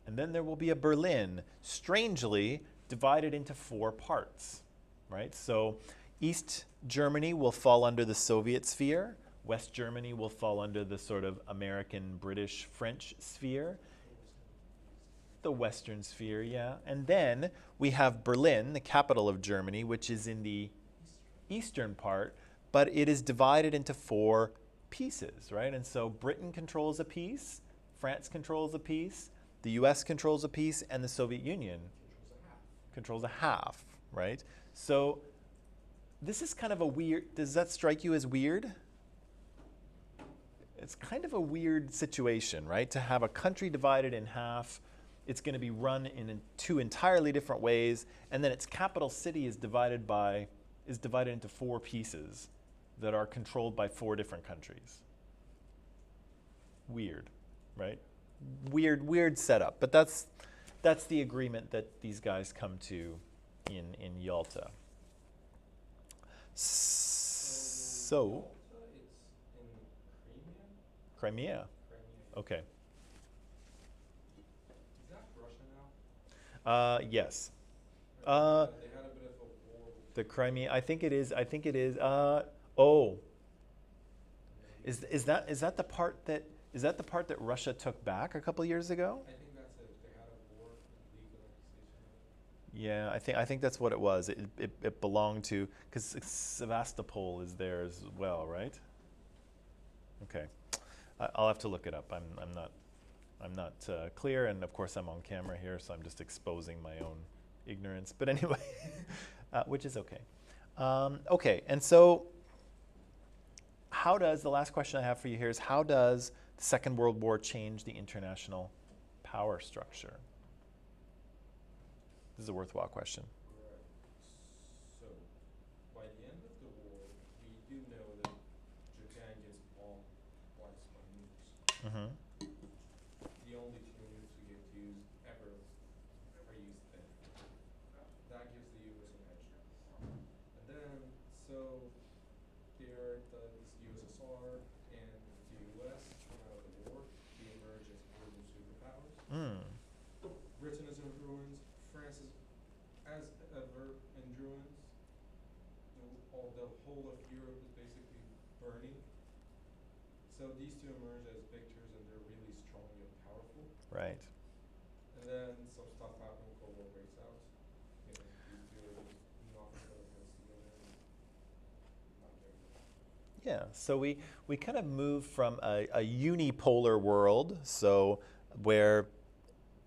And then there will be a Berlin, strangely divided into four parts, right? So East Germany will fall under the Soviet sphere. West Germany will fall under the sort of American, British, French sphere. The Western sphere, yeah. And then we have Berlin, the capital of Germany, which is in the eastern part, but it is divided into four pieces, right? And so Britain controls a piece, France controls a piece, the US controls a piece, and the Soviet Union controls a half, right? So this is kind of a weird, does that strike you as weird? It's kind of a weird situation, right? To have a country divided in half, it's going to be run in two entirely different ways, and then its capital city is divided into four pieces that are controlled by four different countries. Weird, right? Weird setup, but that's the agreement that these guys come to in Yalta. So, It's in Crimea? Crimea. Okay. Is that Russia now? Yes. They had a bit of a war. The Crimea. I think it is. Is that the part that Russia took back a couple years ago? I think that's it. They had a war legal accusation. Yeah, I think that's what it was. It belonged to, because Sevastopol is there as well, right? Okay, I'll have to look it up. I'm not clear, and of course I'm on camera here, so I'm just exposing my own ignorance. But anyway, which is okay. Okay, and so the last question I have for you here is, how does the Second World War change the international power structure? This is a worthwhile question. Right. So, by the end of the war, we do know that Japan gets bombed twice by nukes. Mm-hmm. The only two nukes we get used ever are used then. That gives the US an edge. And then, so here, the USSR and the US come out of the war. They emerge as global superpowers. Mm. Britain is in ruins. France is, as ever, in ruins. The whole of Europe is basically burning. So these two emerge as victors, and they're really strong and powerful. Right. And then some stuff happens, Cold War breaks out. You know, these two are just knocking their heads together and not very good. Yeah, so we kind of move from a unipolar world, so where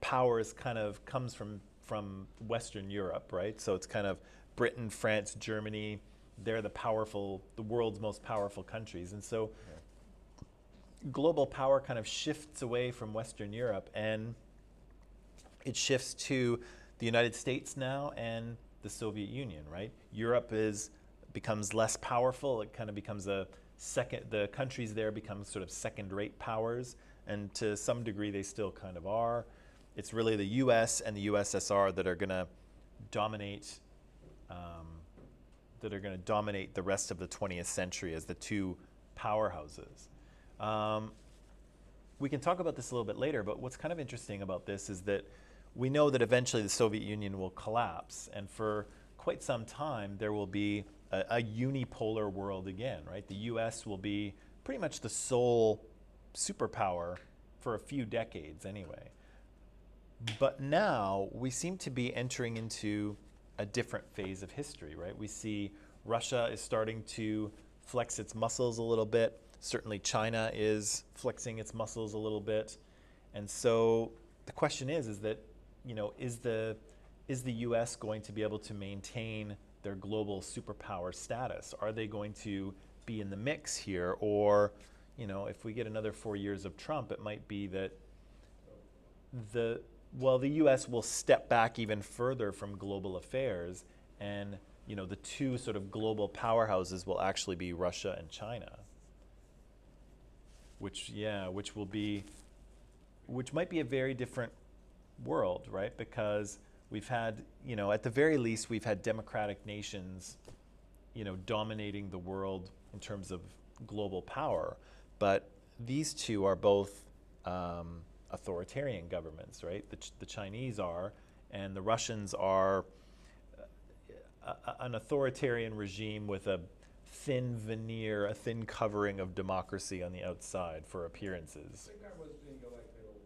power is kind of comes from from Western Europe, right? So it's kind of Britain, France, Germany. They're the world's most powerful countries. And so global power kind of shifts away from Western Europe, and it shifts to the United States now and the Soviet Union, right? Europe becomes less powerful. It kind of becomes the countries there become sort of second-rate powers, and to some degree they still kind of are. It's really the US and the USSR that are going to dominate the rest of the 20th century as the two powerhouses. We can talk about this a little bit later, but what's kind of interesting about this is that we know that eventually the Soviet Union will collapse, and for quite some time there will be a unipolar world again, right? The US will be pretty much the sole superpower for a few decades anyway. But now we seem to be entering into a different phase of history, right? We see Russia is starting to flex its muscles a little bit. Certainly China is flexing its muscles a little bit. And so the question is that, you know, is the US going to be able to maintain their global superpower status? Are they going to be in the mix here? Or, you know, if we get another 4 years of Trump, it might be that the US will step back even further from global affairs, and, you know, the two sort of global powerhouses will actually be Russia and China, which might be a very different world, right? Because we've had, you know, at the very least, we've had democratic nations, you know, dominating the world in terms of global power. But these two are both authoritarian governments, right? The Chinese are, and the Russians are an authoritarian regime with a thin veneer, a thin covering of democracy on the outside for appearances. I think that was being elected over.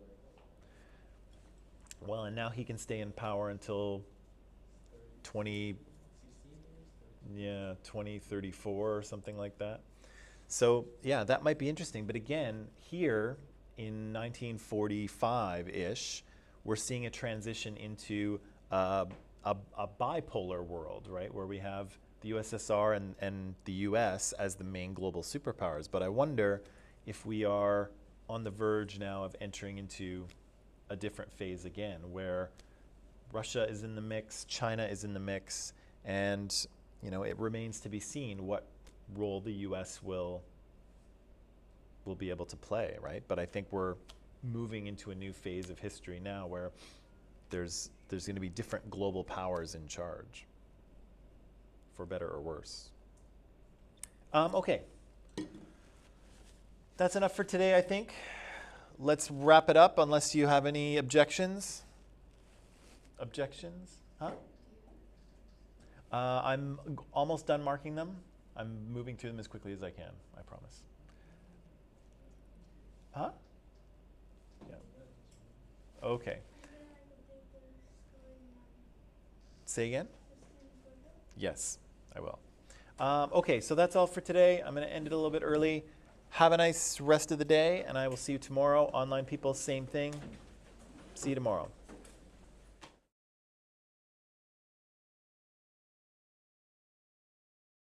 Well, and now he can stay in power until 2034 or something like that. So yeah, that might be interesting. But again, here in 1945-ish, we're seeing a transition into a bipolar world, right, where we have the USSR and the US as the main global superpowers. But I wonder if we are on the verge now of entering into a different phase again, where Russia is in the mix, China is in the mix, and, you know, it remains to be seen what role the US will be able to play, right? But I think we're moving into a new phase of history now where there's going to be different global powers in charge, for better or worse. Okay. That's enough for today, I think. Let's wrap it up unless you have any objections. Objections? Huh? I'm almost done marking them. I'm moving through them as quickly as I can, I promise. Huh? Yeah. Okay. Say again? Yes, I will. Okay, so that's all for today. I'm going to end it a little bit early. Have a nice rest of the day, and I will see you tomorrow. Online people, same thing. See you tomorrow.